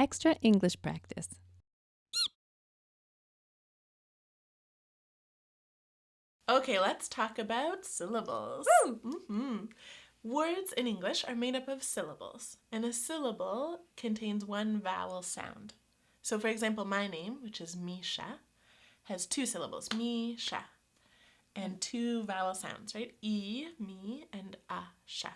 extra English practice. Okay, let's talk about syllables. Woo! Words in English are made up of syllables, and a syllable contains one vowel sound. So, for example, my name, which is Misha, has two syllables, Misha, and two vowel sounds, right? E, me, and a, sha.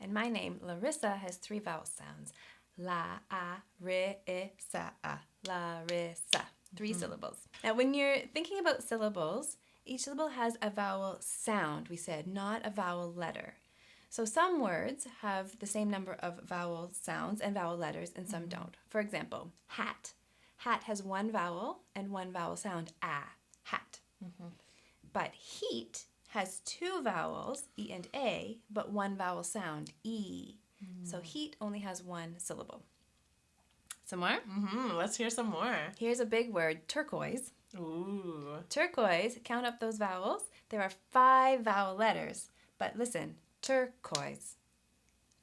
And my name, Larissa, has three vowel sounds. La, a, ri, I, sa, a. Larissa. Three syllables. Now, when you're thinking about syllables, each syllable has a vowel sound, we said, not a vowel letter. So some words have the same number of vowel sounds and vowel letters, and some don't. For example, hat. Hat has one vowel and one vowel sound, a, hat. But heat has two vowels, E and A, but one vowel sound, E. So heat only has one syllable. Some more? Let's hear some more. Here's a big word, turquoise. Ooh. Turquoise, count up those vowels. There are 5 vowel letters. But listen, turquoise.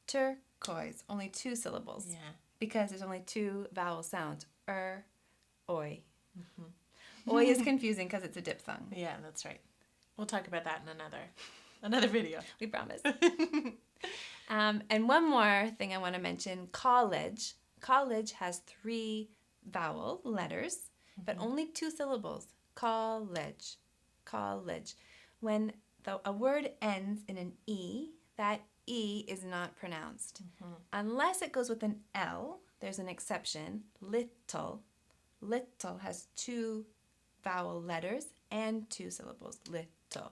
Turquoise, only 2 syllables. Yeah. Because there's only 2 vowel sounds, oi. Oi is confusing because it's a diphthong. Yeah, that's right. We'll talk about that in another video. We promise. And one more thing I want to mention, college. College has 3 vowel letters, but only 2 syllables. College. College. When a word ends in an E, that E is not pronounced. Unless it goes with an L, there's an exception. Little. Little has 2 vowel letters and 2 syllables. Little.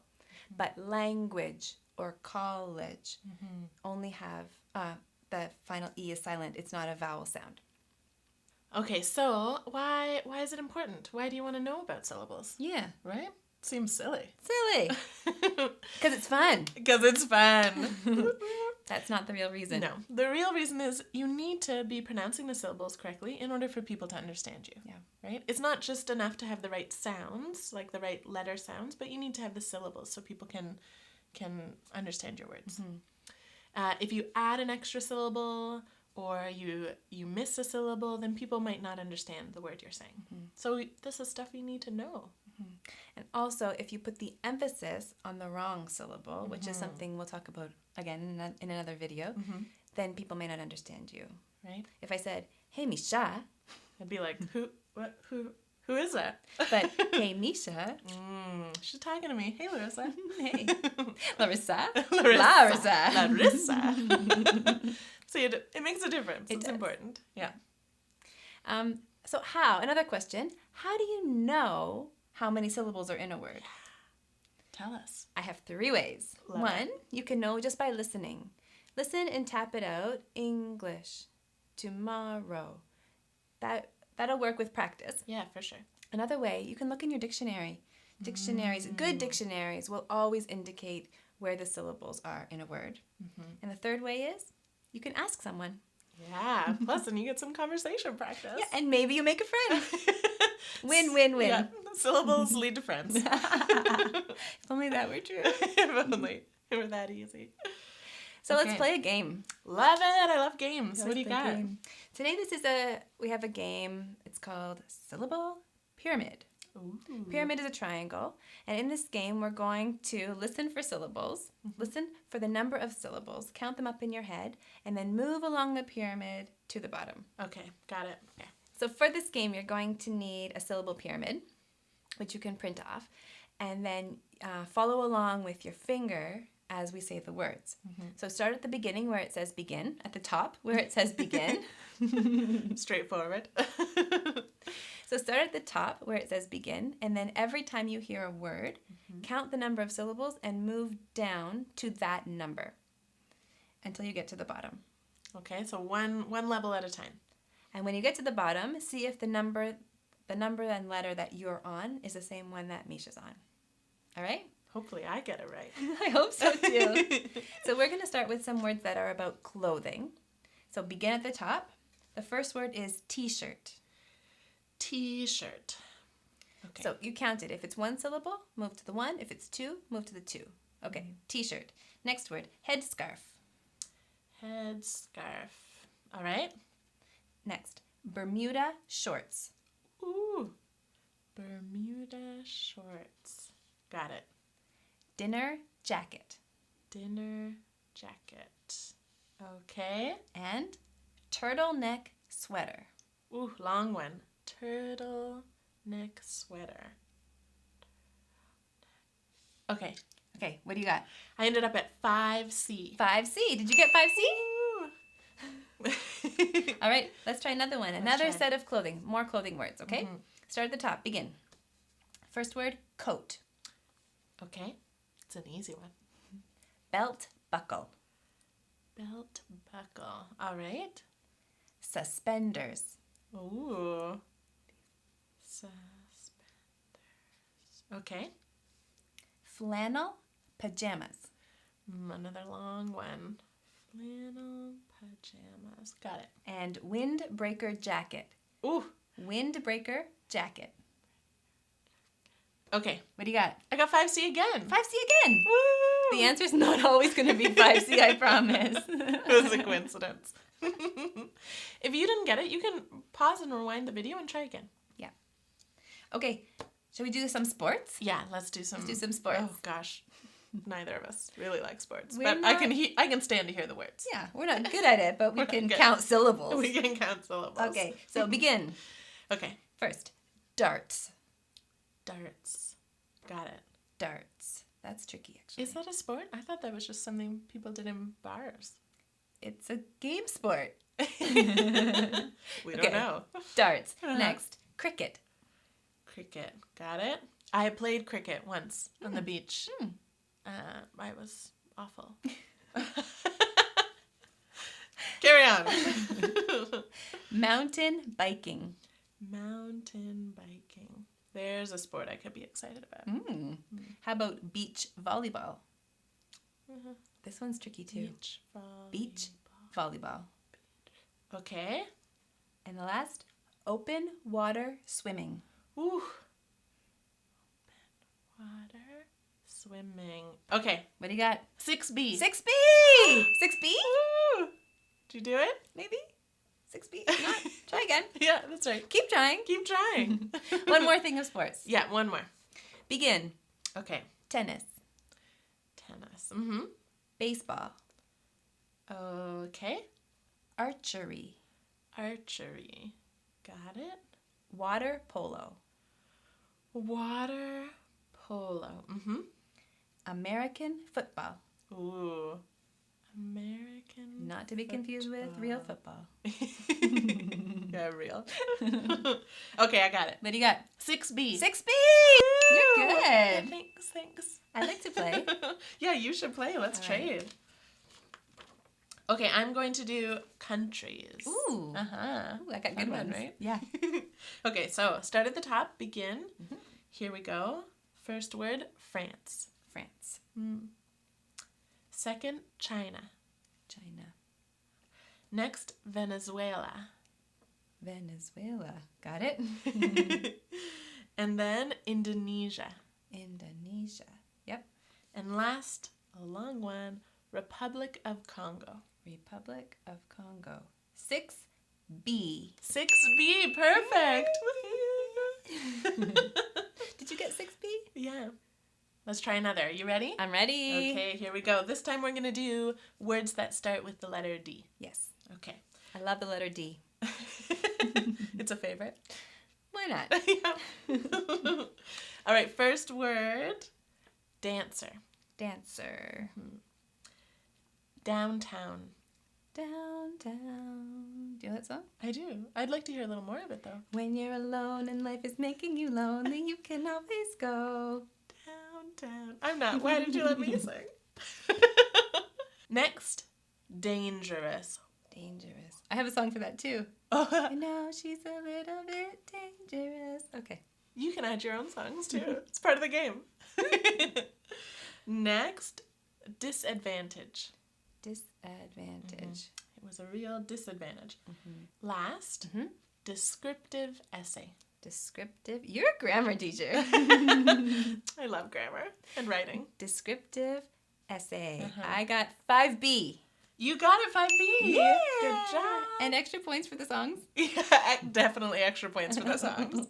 But language or college only have the final E is silent. It's not a vowel sound. Okay, so why is it important? Why do you want to know about syllables? Yeah. Right? Seems silly. Silly. Because it's fun. Because it's fun. That's not the real reason. No. The real reason is you need to be pronouncing the syllables correctly in order for people to understand you. Yeah. Right? It's not just enough to have the right sounds, like the right letter sounds, but you need to have the syllables so people can understand your words. If you add an extra syllable or you miss a syllable, then people might not understand the word you're saying. So this is stuff you need to know. And also, if you put the emphasis on the wrong syllable, which is something we'll talk about again in another video, then people may not understand you. Right? If I said, hey, Misha, I'd be like, who is that? but hey, Misha, She's talking to me. Hey, Larissa. hey, Larissa, Larissa. Larissa. Larissa. See, it makes a difference. It It's does. important. Yeah. So another question, how do you know how many syllables are in a word? Tell us. I have 3 ways. Love One, it. you can know just by listening. Listen and tap it out. English, tomorrow. That'll work with practice. Yeah, for sure. Another way, you can look in your dictionary. Dictionaries, good dictionaries will always indicate where the syllables are in a word. And the third way is you can ask someone. Yeah. Plus, then you get some conversation practice. Yeah, and maybe you make a friend. Win, win, win. Yeah. Syllables lead to friends. If only that were true. If only it were that easy. So let's Okay. play a game. Love it. I love games. What do you got? Today we have a game. It's called Syllable Pyramid. Ooh. Pyramid is a triangle, and in this game we're going to listen for syllables, listen for the number of syllables, count them up in your head, and then move along the pyramid to the bottom. Okay, got it. Okay. So for this game, you're going to need a syllable pyramid, which you can print off, and then follow along with your finger as we say the words. So start at the beginning where it says begin, at the top where it says begin. Straightforward. So start at the top where it says begin, and then every time you hear a word, count the number of syllables and move down to that number until you get to the bottom. Okay, so one level at a time. And when you get to the bottom, see if the number and letter that you're on is the same one that Misha's on. All right? Hopefully I get it right. I hope so too. So we're going to start with some words that are about clothing. So begin at the top. The first word is t-shirt. T-shirt. Okay. So you count it. If it's 1 syllable, move to the 1. If it's 2, move to the 2. Okay, t-shirt. Next word, headscarf. Headscarf. All right. Next, Bermuda shorts. Ooh. Bermuda shorts. Got it. Dinner jacket. Dinner jacket. Okay. And turtleneck sweater. Ooh, long one. Turtleneck sweater. Okay. Okay, what do you got? I ended up at 5C. 5C. Did you get 5C? Ooh. All right, let's try another one. Another try. set of clothing. More clothing words, okay? Start at the top. Begin. First word, coat. Okay. It's an easy one. Belt buckle. Belt buckle. All right. Suspenders. Ooh. Suspenders. Okay. Flannel pajamas. Another long one. Flannel pajamas. Got it. And windbreaker jacket. Ooh. Windbreaker jacket. Okay. What do you got? I got 5C again. 5C again. Woo! The answer's not always going to be 5C, I promise. It was a coincidence. If you didn't get it, you can pause and rewind the video and try again. Yeah. Okay, shall we do some sports? Yeah, let's do some. sports. Oh gosh, neither of us really like sports, We're but not- I can stand to hear the words. Yeah, we're not good at it, but we We're not can good. count syllables. We can count syllables. Okay, so begin. Okay. First, darts. Darts. Got it. Darts. That's tricky, actually. Is that a sport? I thought that was just something people did in bars. It's a game sport. We don't Okay. know. Darts. Uh-huh. Next, cricket. Cricket. Got it. I played cricket once on the beach. I was awful. Carry on. Mountain biking. Mountain biking. There's a sport I could be excited about. How about beach volleyball? Mhm. This one's tricky too. Beach volleyball. Beach volleyball. Okay. And the last, open water swimming. Ooh. Open water swimming. Okay. What do you got? 6B. 6B! 6B? Woo! Did you do it? Maybe? 6B? If not, try again. Yeah, that's right. Keep trying. Keep trying. One more thing of sports. Yeah, one more. Begin. Okay. Tennis. Tennis. Mm-hmm. Baseball. Okay. Archery. Archery. Got it. Water polo. Water polo. Mm-hmm. American football. Ooh. American. Not to be confused with real football. Yeah, real. Okay, I got it. What do you got? 6B. 6B! Woo! You're good. Thanks. I like to play. Yeah, you should play. Let's All right. trade. Okay, I'm going to do countries. Ooh. Uh-huh. Ooh, I got good Fun one, ones. right? Yeah. Okay, so start at the top, begin. Here we go. First word, France. France. Second, China. China. Next, Venezuela. Venezuela. Got it? And then Indonesia. Indonesia. Yep. And last, a long one, Republic of Congo. Republic of Congo. 6B. 6B, perfect. Did you get 6B? Yeah. Let's try another. You ready? I'm ready. Okay, here we go. This time we're going to do words that start with the letter D. Yes. Okay. I love the letter D. It's a favorite. Why not? Yeah. All right, first word, dancer. Dancer. Downtown. Downtown. Do you know that song? I do. I'd like to hear a little more of it, though. When you're alone and life is making you lonely, you can always go. Downtown. I'm not. Why did you let me sing? Next, dangerous. Dangerous. I have a song for that too. Oh, I know she's a little bit dangerous. Okay. you can add your own songs, too. It's part of the game. Next, disadvantage. Disadvantage. It was a real disadvantage. Last, descriptive essay. Descriptive. You're a grammar teacher. I love grammar and writing. Descriptive essay. I got 5B. You got it, 5B. Yeah. Good job. And extra points for the songs. Yeah, definitely extra points for the songs.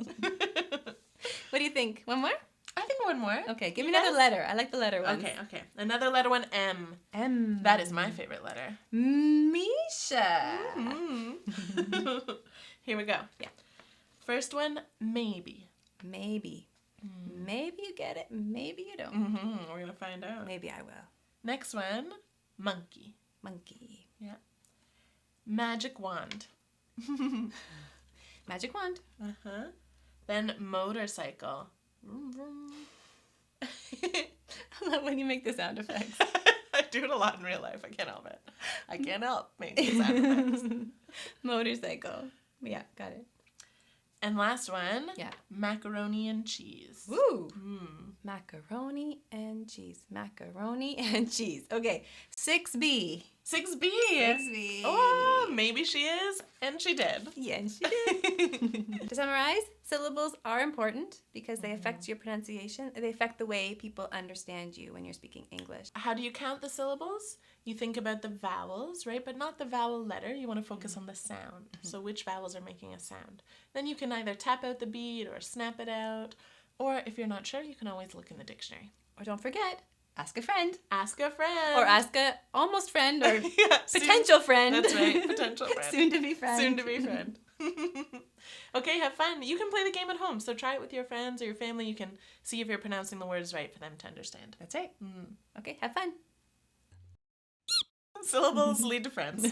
What do you think? One more? I think one more. Okay, give me You another guys? letter. I like the letter ones. Okay. Another letter one, M. M. That is my favorite letter. Misha. Here we go. Yeah. First one, maybe. Maybe. Maybe you get it. Maybe you don't. We're going to find out. Maybe I will. Next one, monkey. Monkey. Yeah. Magic wand. Magic wand. Uh-huh. Then motorcycle. I love when you make the sound effects. I do it a lot in real life. I can't help it. I can't help making sound effects. Motorcycle. Yeah, got it. And last one, Yeah. macaroni and cheese. Woo! Macaroni and cheese. Macaroni and cheese. Okay, 6B. 6B. 6B. Oh, maybe she is, and she did. Yeah, and she did. To summarize, syllables are important because they affect your pronunciation. They affect the way people understand you when you're speaking English. How do you count the syllables? You think about the vowels, right? But not the vowel letter. You want to focus on the sound. So which vowels are making a sound. Then you can either tap out the beat or snap it out. Or if you're not sure, you can always look in the dictionary. Or don't forget, ask a friend. Ask a friend. Or ask a almost friend or Yeah, potential friend. That's right, potential friend. Soon to be friend. Soon to be friend. Okay, have fun. You can play the game at home. So try it with your friends or your family. You can see if you're pronouncing the words right for them to understand. That's right. Okay, have fun. Syllables lead to friends.